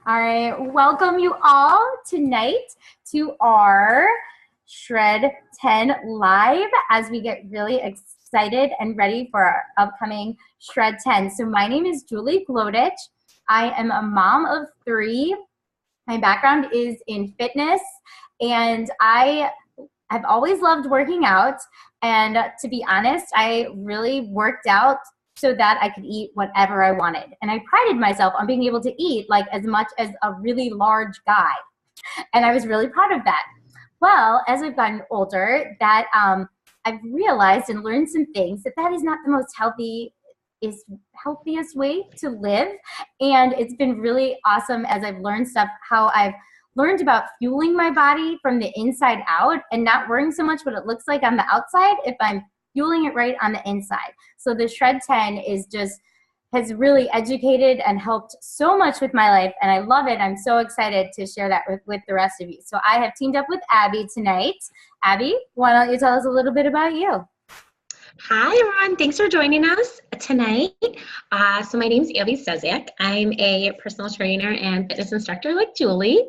All right, welcome you all tonight to our Shred 10 live as we get really excited and ready for our upcoming Shred 10. So my name is Julie Glodich. I am a mom of three. My background is in fitness, and I have always loved working out. And to be honest, I really worked out so that I could eat whatever I wanted. And I prided myself on being able to eat like as much as a really large guy. And I was really proud of that. Well, as I've gotten older, that I've realized and learned some things that is not the most healthiest way to live. And it's been really awesome as I've learned stuff, how I've learned about fueling my body from the inside out and not worrying so much what it looks like on the outside if I'm fueling it right on the inside. So the Shred 10 has really educated and helped so much with my life, and I love it. I'm so excited to share that with the rest of you. So I have teamed up with Abby tonight. Abby, why don't you tell us a little bit about you? Hi, everyone. Thanks for joining us tonight. So my name is Abby Stezak. I'm a personal trainer and fitness instructor like Julie.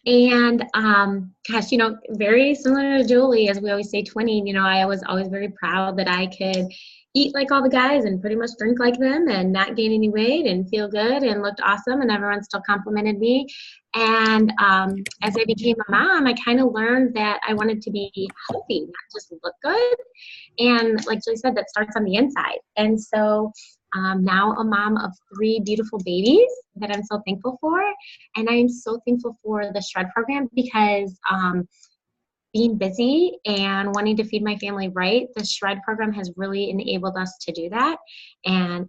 And gosh, very similar to Julie, as we always say, twinning, I was always very proud that I could eat like all the guys and pretty much drink like them and not gain any weight and feel good and looked awesome, and everyone still complimented me. And as I became a mom, I kind of learned that I wanted to be healthy, not just look good. And like Julie said, that starts on the inside. And so now a mom of three beautiful babies that I'm so thankful for. And I am so thankful for the Shred program because being busy and wanting to feed my family right, the Shred program has really enabled us to do that and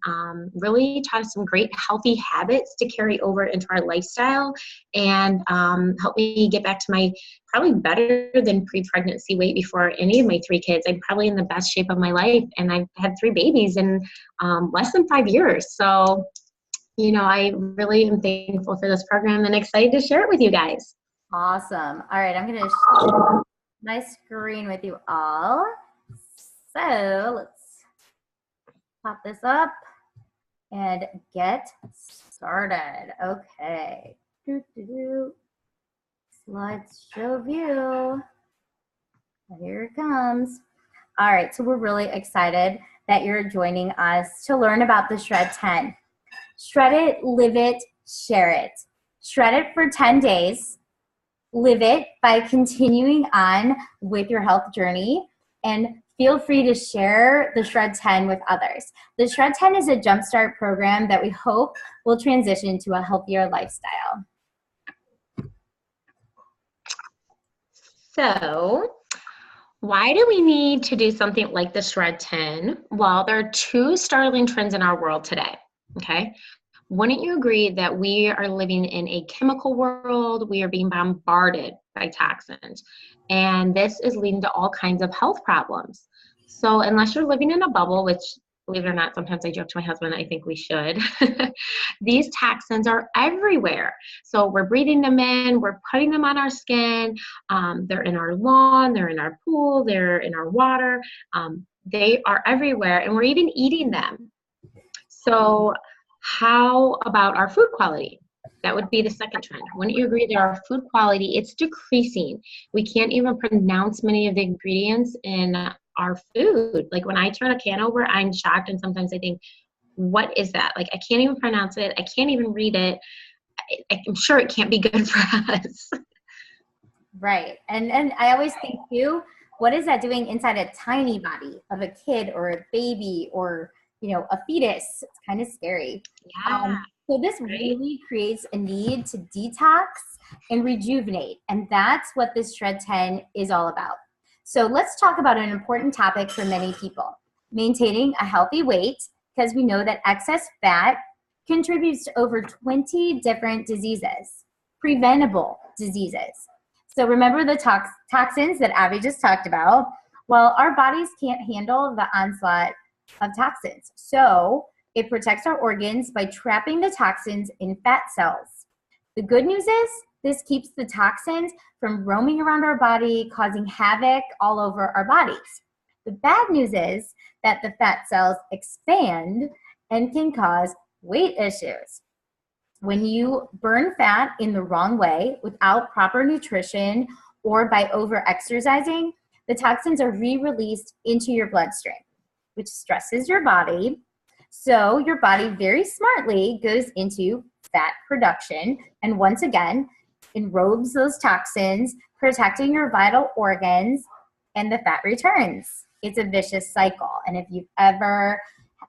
really taught us some great healthy habits to carry over into our lifestyle and help me get back to my probably better than pre-pregnancy weight before any of my three kids. I'm probably in the best shape of my life, and I've had three babies in less than 5 years. So, I really am thankful for this program and excited to share it with you guys. Awesome. All right, I'm going to share my screen with you all. So let's pop this up and get started. Okay. Slideshow view. Here it comes. All right, so we're really excited that you're joining us to learn about the Shred 10. Shred it, live it, share it. Shred it for 10 days. Live it by continuing on with your health journey, and feel free to share the Shred 10 with others. The Shred 10 is a jumpstart program that we hope will transition to a healthier lifestyle. So, why do we need to do something like the Shred 10? Well, there are two startling trends in our world today, okay? Wouldn't you agree that we are living in a chemical world? We are being bombarded by toxins, and this is leading to all kinds of health problems. So unless you're living in a bubble, which, believe it or not, sometimes I joke to my husband, I think we should, these toxins are everywhere. So we're breathing them in, we're putting them on our skin, they're in our lawn, they're in our pool, they're in our water, they are everywhere, and we're even eating them. So how about our food quality? That would be the second trend. Wouldn't you agree that our food quality, it's decreasing? We can't even pronounce many of the ingredients in our food. Like when I turn a can over, I'm shocked, and sometimes I think, what is that? Like I can't even pronounce it. I can't even read it. I'm sure it can't be good for us. Right. And I always think too, what is that doing inside a tiny body of a kid or a baby or a fetus? It's kind of scary. Yeah. So this really creates a need to detox and rejuvenate. And that's what this Shred 10 is all about. So let's talk about an important topic for many people, maintaining a healthy weight, because we know that excess fat contributes to over 20 different diseases, preventable diseases. So remember the toxins that Abby just talked about? Well, our bodies can't handle the onslaught of toxins. So it protects our organs by trapping the toxins in fat cells. The good news is this keeps the toxins from roaming around our body, causing havoc all over our bodies. The bad news is that the fat cells expand and can cause weight issues. When you burn fat in the wrong way, without proper nutrition or by over-exercising, the toxins are re-released into your bloodstream, which stresses your body. So your body very smartly goes into fat production and once again enrobes those toxins, protecting your vital organs, and the fat returns. It's a vicious cycle. And if you've ever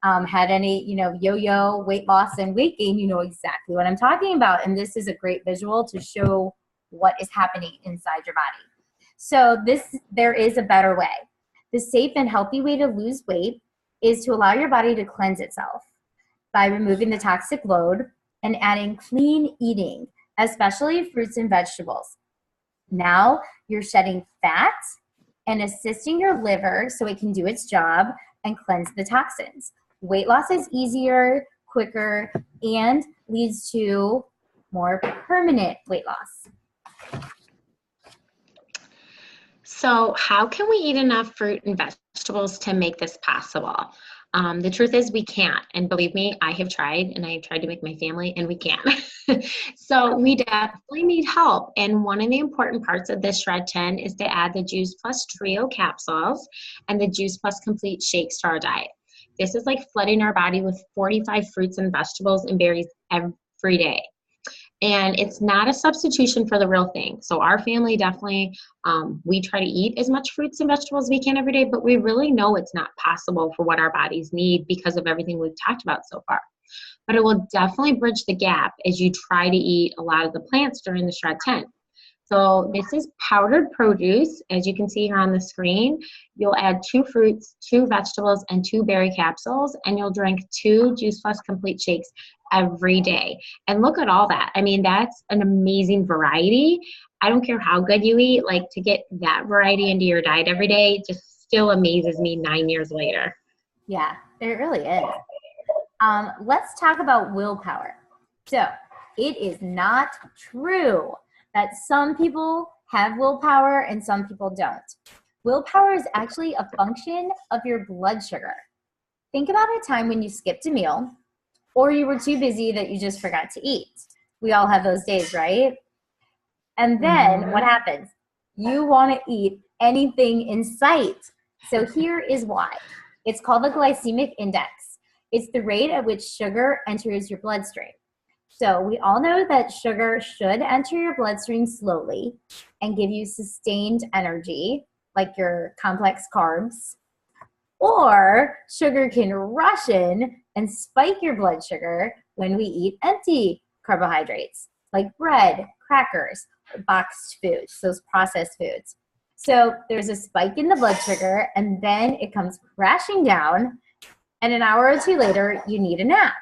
had any, yo-yo weight loss and weight gain, you know exactly what I'm talking about. And this is a great visual to show what is happening inside your body. So there is a better way. The safe and healthy way to lose weight is to allow your body to cleanse itself by removing the toxic load and adding clean eating, especially fruits and vegetables. Now you're shedding fat and assisting your liver so it can do its job and cleanse the toxins. Weight loss is easier, quicker, and leads to more permanent weight loss. So how can we eat enough fruit and vegetables to make this possible? The truth is we can't. And believe me, I have tried, and I have tried to make my family, and we can't. So we definitely need help. And one of the important parts of this Shred10 is to add the Juice Plus Trio capsules and the Juice Plus Complete shakes to our diet. This is like flooding our body with 45 fruits and vegetables and berries every day. And it's not a substitution for the real thing. So our family definitely, we try to eat as much fruits and vegetables as we can every day, but we really know it's not possible for what our bodies need because of everything we've talked about so far. But it will definitely bridge the gap as you try to eat a lot of the plants during the Shred10. So this is powdered produce. As you can see here on the screen, you'll add 2 fruits, 2 vegetables, and 2 berry capsules, and you'll drink 2 Juice Plus Complete shakes every day. And look at all that. I mean, that's an amazing variety. I don't care how good you eat, like to get that variety into your diet every day just still amazes me 9 years later. Yeah, it really is. Let's talk about willpower. So it is not true that some people have willpower and some people don't. Willpower is actually a function of your blood sugar. Think about a time when you skipped a meal or you were too busy that you just forgot to eat. We all have those days, right? And then what happens? You want to eat anything in sight. So here is why. It's called the glycemic index. It's the rate at which sugar enters your bloodstream. So we all know that sugar should enter your bloodstream slowly and give you sustained energy, like your complex carbs. Or sugar can rush in and spike your blood sugar when we eat empty carbohydrates, like bread, crackers, boxed foods, those processed foods. So there's a spike in the blood sugar, and then it comes crashing down, and an hour or two later, you need a nap.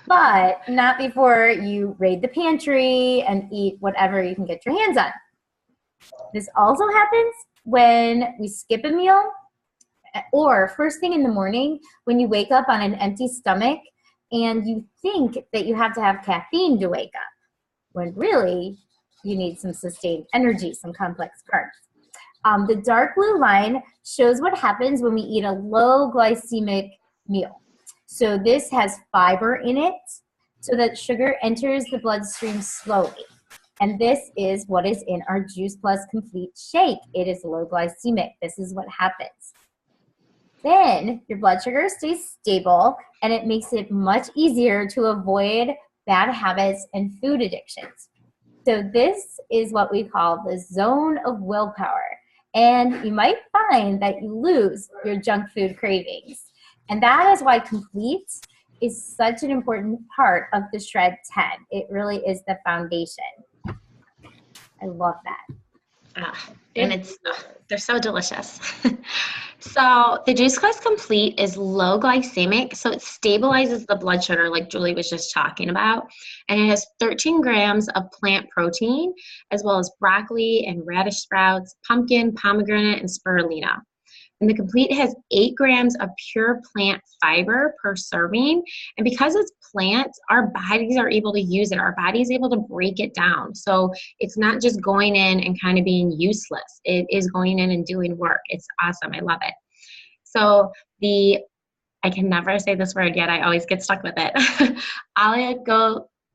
But not before you raid the pantry and eat whatever you can get your hands on. This also happens when we skip a meal or first thing in the morning when you wake up on an empty stomach and you think that you have to have caffeine to wake up, when really you need some sustained energy, some complex carbs. The dark blue line shows what happens when we eat a low glycemic meal. So this has fiber in it so that sugar enters the bloodstream slowly. And this is what is in our Juice Plus Complete shake. It is low glycemic. This is what happens. Then your blood sugar stays stable and it makes it much easier to avoid bad habits and food addictions. So this is what we call the zone of willpower. And you might find that you lose your junk food cravings. And that is why Complete is such an important part of the Shred10. It really is the foundation. I love that. And they're so delicious. So the Juice Plus Complete is low glycemic, so it stabilizes the blood sugar like Julie was just talking about. And it has 13 grams of plant protein, as well as broccoli and radish sprouts, pumpkin, pomegranate, and spirulina. And the Complete has 8 grams of pure plant fiber per serving. And because it's plants, our bodies are able to use it. Our body is able to break it down. So it's not just going in and kind of being useless. It is going in and doing work. It's awesome. I love it. So I can never say this word yet. I always get stuck with it.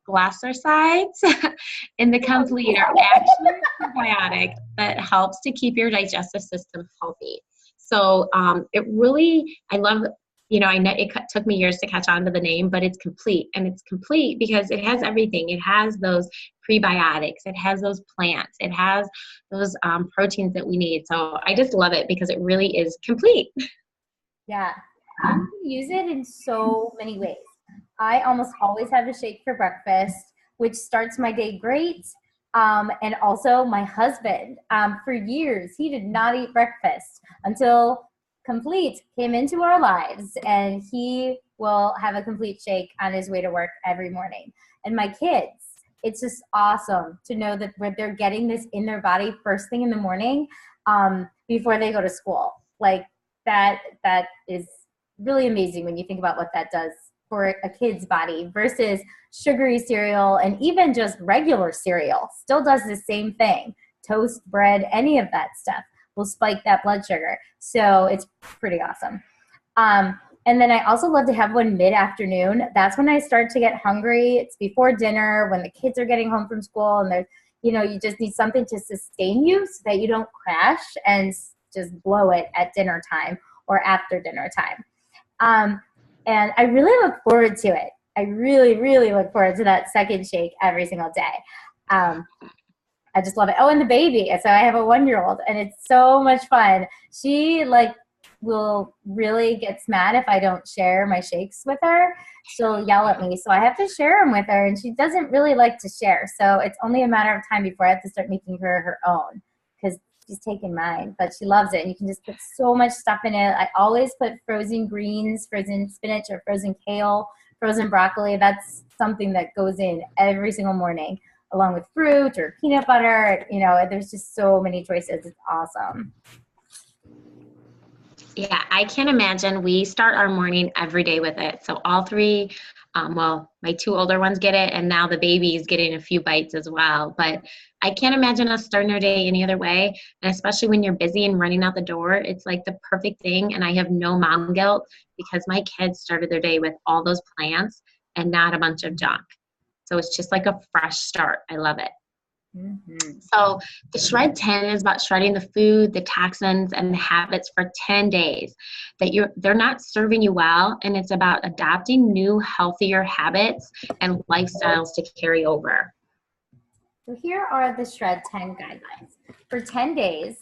glycosides in the complete are actually a probiotic that helps to keep your digestive system healthy. So it really, I love, I know took me years to catch on to the name, but it's complete. And it's complete because it has everything. It has those prebiotics. It has those plants. It has those proteins that we need. So I just love it because it really is complete. Yeah, you can use it in so many ways. I almost always have a shake for breakfast, which starts my day great. And also my husband, for years, he did not eat breakfast until Complete came into our lives, and he will have a Complete shake on his way to work every morning. And my kids, it's just awesome to know that they're getting this in their body first thing in the morning, before they go to school. Like that is really amazing when you think about what that does for a kid's body versus sugary cereal, and even just regular cereal still does the same thing. Toast, bread, any of that stuff will spike that blood sugar. So it's pretty awesome. And then I also love to have one mid-afternoon. That's when I start to get hungry. It's before dinner when the kids are getting home from school, and there's, you just need something to sustain you so that you don't crash and just blow it at dinner time or after dinner time. And I really look forward to it. I really, really look forward to that second shake every single day. I just love it. Oh, and the baby. So I have a 1-year-old, and it's so much fun. She will really gets mad if I don't share my shakes with her. She'll yell at me. So I have to share them with her, and she doesn't really like to share. So it's only a matter of time before I have to start making her own, because she's taken mine, but she loves it. And you can just put so much stuff in it. I always put frozen greens, frozen spinach, or frozen kale, frozen broccoli. That's something that goes in every single morning, along with fruit or peanut butter. There's just so many choices. It's awesome. Yeah, I can't imagine. We start our morning every day with it. So all three, my 2 older ones get it, and now the baby is getting a few bites as well. But I can't imagine us starting our day any other way. And especially when you're busy and running out the door, it's like the perfect thing. And I have no mom guilt because my kids started their day with all those plants and not a bunch of junk. So it's just like a fresh start. I love it. Mm-hmm. So the Shred10 is about shredding the food, the toxins, and the habits for 10 days that they're not serving you well, and it's about adopting new, healthier habits and lifestyles to carry over. So here are the Shred10 guidelines. For 10 days,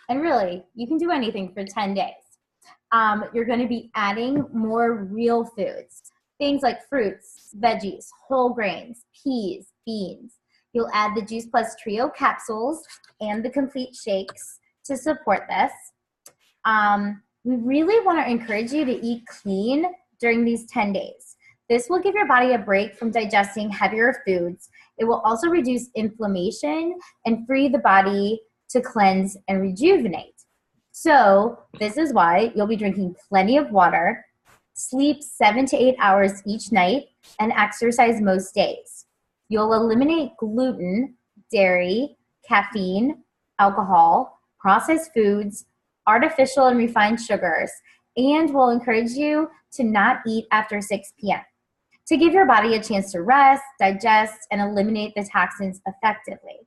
and really, you can do anything for 10 days. You're going to be adding more real foods, things like fruits, veggies, whole grains, peas, beans. You'll add the Juice Plus Trio capsules and the Complete shakes to support this. We really want to encourage you to eat clean during these 10 days. This will give your body a break from digesting heavier foods. It will also reduce inflammation and free the body to cleanse and rejuvenate. So this is why you'll be drinking plenty of water, sleep 7 to 8 hours each night, and exercise most days. You'll eliminate gluten, dairy, caffeine, alcohol, processed foods, artificial and refined sugars, and will encourage you to not eat after 6 p.m. to give your body a chance to rest, digest, and eliminate the toxins effectively.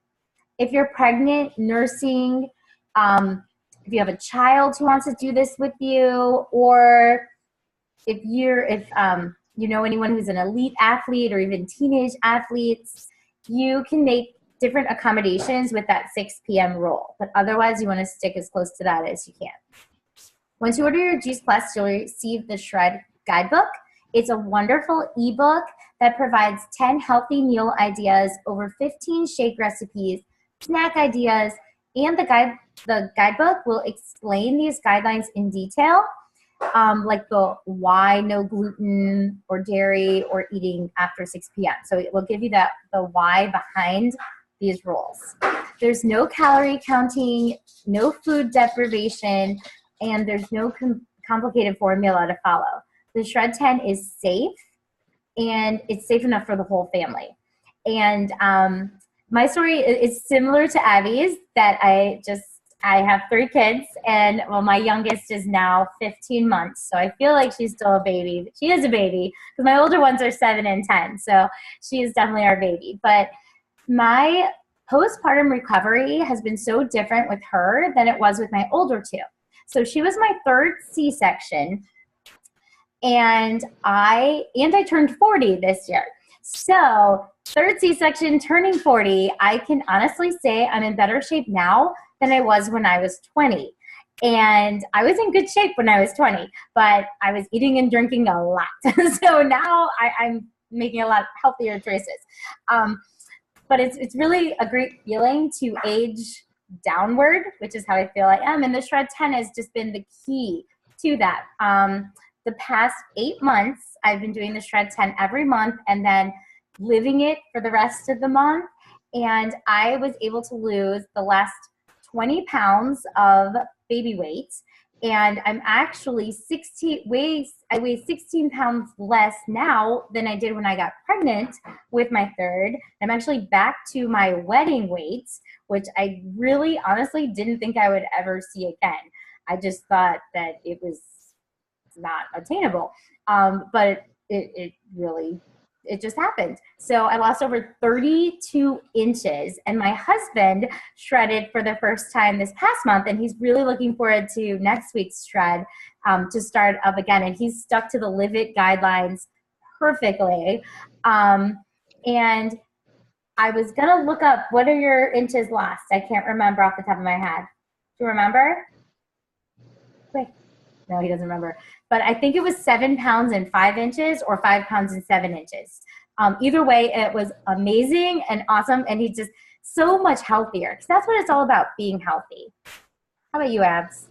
If you're pregnant, nursing, if you have a child who wants to do this with you, or if you know anyone who's an elite athlete or even teenage athletes, you can make different accommodations with that 6 p.m. rule. But otherwise, you want to stick as close to that as you can. Once you order your Juice Plus, you'll receive the Shred Guidebook. It's a wonderful ebook that provides 10 healthy meal ideas, over 15 shake recipes, snack ideas, and the guidebook will explain these guidelines in detail, like the why no gluten or dairy or eating after 6 p.m. So it will give you the why behind these rules. There's no calorie counting, no food deprivation, and there's no complicated formula to follow. The Shred10 is safe, and it's safe enough for the whole family. And my story is similar to Abby's, that I just I have 3 kids, and well, my youngest is now 15 months, so I feel like she's still a baby. She is a baby because my older ones are 7 and 10, so she is definitely our baby. But my postpartum recovery has been so different with her than it was with my older 2. So she was my 3rd C-section, and I turned 40 this year. So 3rd C-section, turning 40, I can honestly say I'm in better shape now than I was when I was 20. And I was in good shape when I was 20, but I was eating and drinking a lot. So now I'm making a lot healthier choices. But it's really a great feeling to age downward, which is how I feel I am. And the Shred10 has just been the key to that. The past 8 months, I've been doing the Shred10 every month and then living it for the rest of the month. And I was able to lose the last 20 pounds of baby weight. And I'm actually I weigh 16 pounds less now than I did when I got pregnant with my 3rd. I'm actually back to my wedding weight, which I really honestly didn't think I would ever see again. I just thought that it was not attainable. But it really, it just happened. So I lost over 32 inches, and my husband shredded for the first time this past month, and he's really looking forward to next week's shred to start up again. And he's stuck to the Live It guidelines perfectly. And I was gonna look up, what are your inches lost? I can't remember off the top of my head. Do you remember? Quick. No, he doesn't remember. But I think it was 7 pounds and 5 inches or 5 pounds and 7 inches. Either way, it was amazing and awesome. And he's just so much healthier, because that's what it's all about, being healthy. How about you, Abs?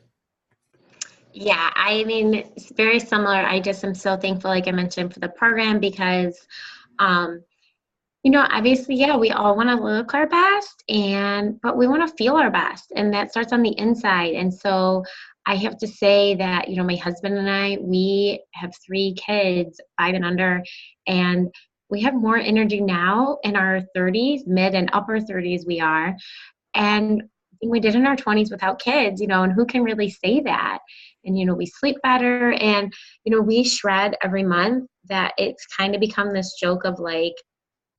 Yeah, I mean, it's very similar. I just am so thankful, like I mentioned, for the program because, obviously, yeah, we all want to look our best, but we want to feel our best, and that starts on the inside. And so I have to say that, my husband and I, we have 3 kids, 5 and under, and we have more energy now in our 30s, mid and upper 30s we are, and we did in our 20s without kids, and who can really say that? And, we sleep better, and, we shred every month, that it's kind of become this joke of like,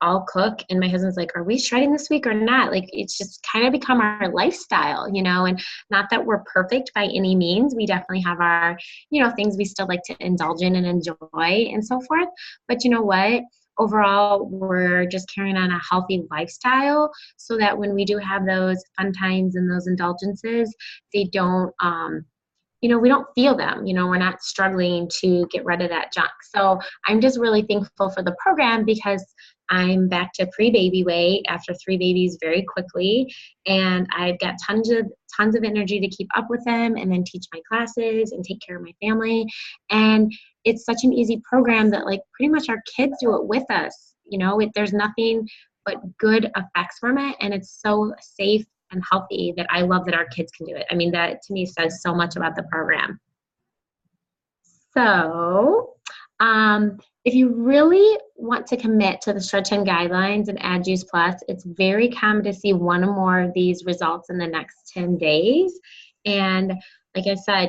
I'll cook, and my husband's like, are we shredding this week or not? Like, it's just kind of become our lifestyle, and not that we're perfect by any means. We definitely have our, things we still like to indulge in and enjoy and so forth. But you know what? Overall, we're just carrying on a healthy lifestyle so that when we do have those fun times and those indulgences, they don't, we don't feel them, we're not struggling to get rid of that junk. So I'm just really thankful for the program because I'm back to pre-baby weight after 3 babies very quickly. And I've got tons of energy to keep up with them and then teach my classes and take care of my family. And it's such an easy program that like pretty much our kids do it with us. There's nothing but good effects from it. And it's so safe and healthy that I love that our kids can do it. I mean, that to me says so much about the program. So, if you really want to commit to the Shred10 guidelines and add Juice Plus, it's very common to see 1 or more of these results in the next 10 days. And like I said,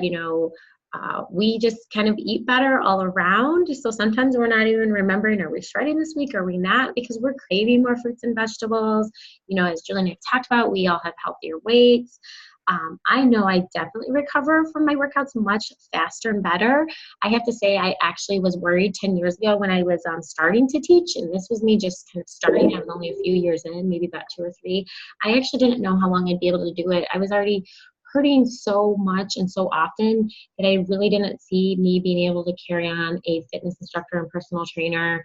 we just kind of eat better all around. So sometimes we're not even remembering, are we shredding this week? Are we not? Because we're craving more fruits and vegetables. As Julie and I talked about, we all have healthier weights. I know I definitely recover from my workouts much faster and better. I have to say, I actually was worried 10 years ago when I was starting to teach, and this was me just kind of starting. I was only a few years in, maybe about 2 or 3. I actually didn't know how long I'd be able to do it. I was already hurting so much and so often that I really didn't see me being able to carry on a fitness instructor and personal trainer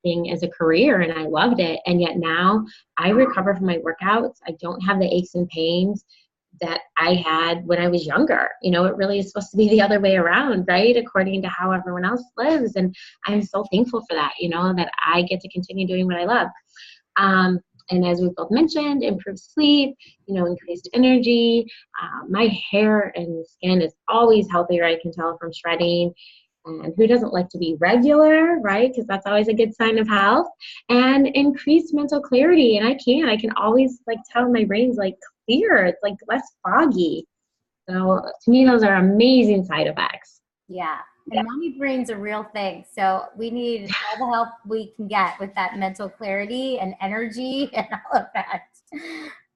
thing as a career, and I loved it. And yet now I recover from my workouts. I don't have the aches and pains that I had when I was younger. It really is supposed to be the other way around, right? According to how everyone else lives. And I'm so thankful for that, that I get to continue doing what I love. And as we both mentioned, improved sleep, increased energy. My hair and skin is always healthier, I can tell from shredding. And who doesn't like to be regular, right? Because that's always a good sign of health. And increased mental clarity. And I can always like tell my brain's like clear. It's like less foggy. So to me, those are amazing side effects. Yeah. And mommy brain's a real thing. So we need all the help we can get with that mental clarity and energy and all of that.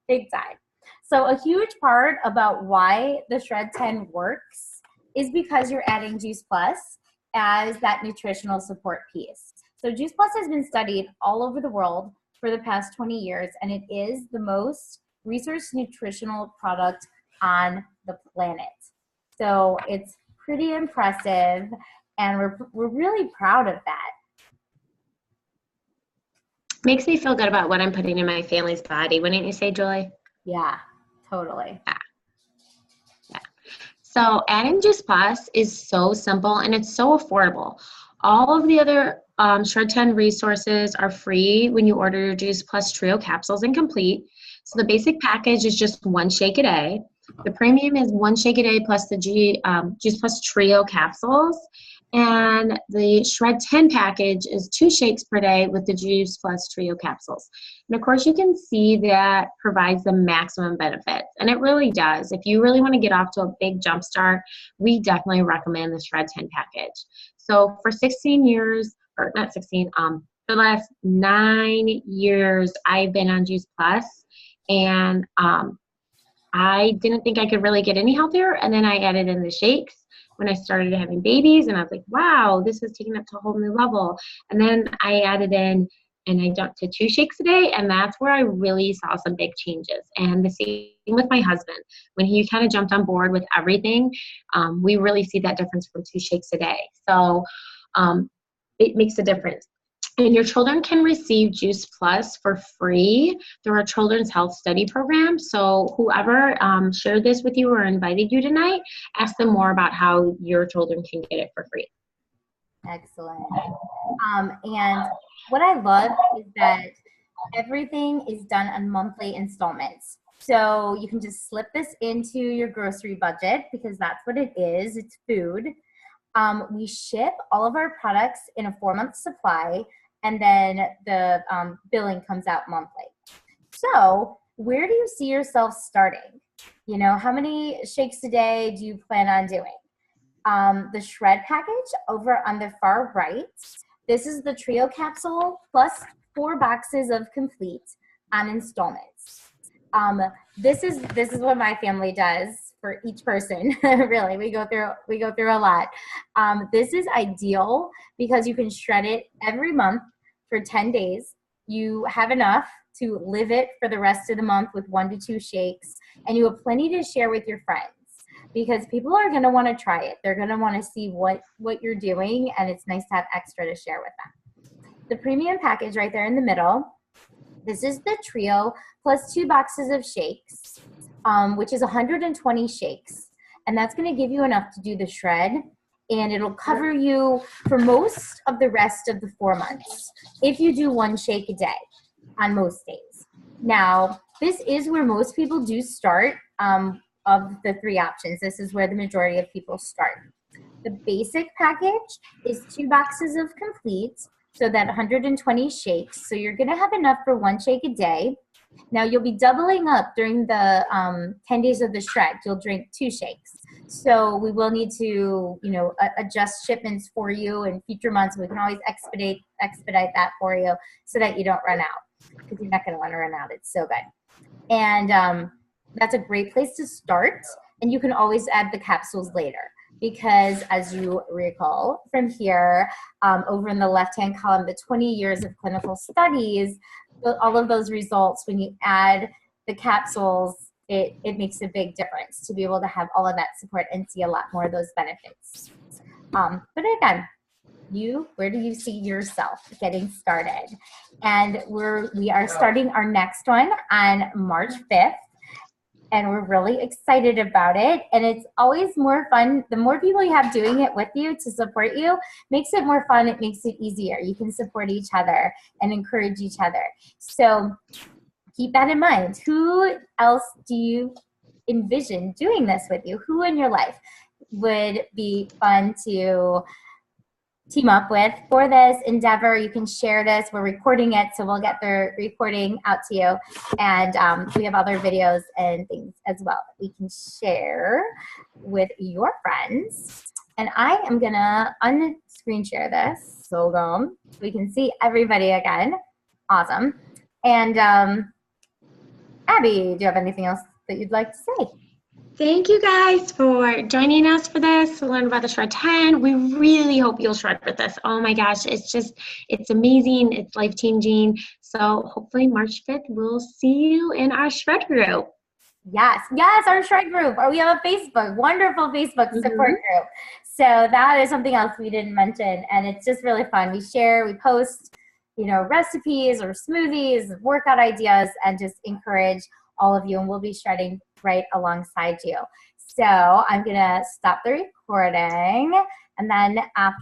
Big time. So a huge part about why the Shred10 works is because you're adding Juice Plus as that nutritional support piece. So Juice Plus has been studied all over the world for the past 20 years, and it is the most researched nutritional product on the planet. So it's pretty impressive, and we're really proud of that. Makes me feel good about what I'm putting in my family's body, wouldn't you say, Julie? Yeah, totally. Yeah. So adding Juice Plus is so simple and it's so affordable. All of the other Shred10 resources are free when you order your Juice Plus Trio capsules and complete. So the basic package is just 1 shake a day. The premium is 1 shake a day plus the Juice Plus Trio capsules. And the Shred10 package is 2 shakes per day with the Juice Plus Trio capsules. And of course, you can see that provides the maximum benefits. And it really does. If you really want to get off to a big jump start, we definitely recommend the Shred10 package. So for 16 years, or not 16, for the last 9 years, I've been on Juice Plus. And I didn't think I could really get any healthier. And then I added in the shakes when I started having babies, and I was like, wow, this is taking it to a whole new level. And then I added in, and I jumped to 2 shakes a day, and that's where I really saw some big changes. And the same with my husband. When he kind of jumped on board with everything, we really see that difference from 2 shakes a day. So it makes a difference. And your children can receive Juice Plus for free through our Children's Health Study Program. So whoever shared this with you or invited you tonight, ask them more about how your children can get it for free. Excellent. And what I love is that everything is done on monthly installments. So you can just slip this into your grocery budget because that's what it is. It's food. We ship all of our products in a 4-month supply, and then the billing comes out monthly. So where do you see yourself starting? You know, how many shakes a day do you plan on doing? The Shred package over on the far right, this is the Trio capsule plus 4 boxes of complete on installments. This is what my family does for each person. Really, we go through a lot. This is ideal because you can shred it every month for 10 days. You have enough to live it for the rest of the month with 1 to 2 shakes, and you have plenty to share with your friends because people are going to want to try it. They're going to want to see what you're doing, and it's nice to have extra to share with them. The premium package right there in the middle, this is the Trio plus 2 boxes of shakes, which is 120 shakes. And that's going to give you enough to do the shred, and it'll cover you for most of the rest of the 4 months if you do 1 shake a day on most days. Now, this is where most people do start of the 3 options. This is where the majority of people start. The basic package is 2 boxes of complete, so that 120 shakes. So you're gonna have enough for 1 shake a day. Now you'll be doubling up during the 10 days of the shred. You'll drink 2 shakes. So we will need to, you know, adjust shipments for you in future months. We can always expedite that for you so that you don't run out, because you're not gonna wanna run out. It's so good. And that's a great place to start. And you can always add the capsules later, because as you recall from here, over in the left-hand column, the 20 years of clinical studies, all of those results, when you add the capsules, it makes a big difference to be able to have all of that support and see a lot more of those benefits. But again, where do you see yourself getting started? And we are starting our next one on March 5th. And we're really excited about it. And it's always more fun. The more people you have doing it with you to support you, makes it more fun. It makes it easier. You can support each other and encourage each other. So keep that in mind. Who else do you envision doing this with you? Who in your life would be fun to team up with for this endeavor. You can share this. We're recording it, so we'll get the recording out to you. And we have other videos and things as well that we can share with your friends. And I am going to unscreen share this. So we can see everybody again. Awesome. And Abby, do you have anything else that you'd like to say? Thank you guys for joining us for this, to learn about the Shred10. We really hope you'll shred with us. Oh my gosh, it's amazing. It's life-changing. So hopefully March 5th, we'll see you in our Shred group. Yes, our Shred group. Or we have a Facebook, wonderful Facebook support group. So that is something else we didn't mention. And it's just really fun. We share, we post, recipes or smoothies, workout ideas, and just encourage all of you. And we'll be shredding right alongside you. So I'm going to stop the recording. And then after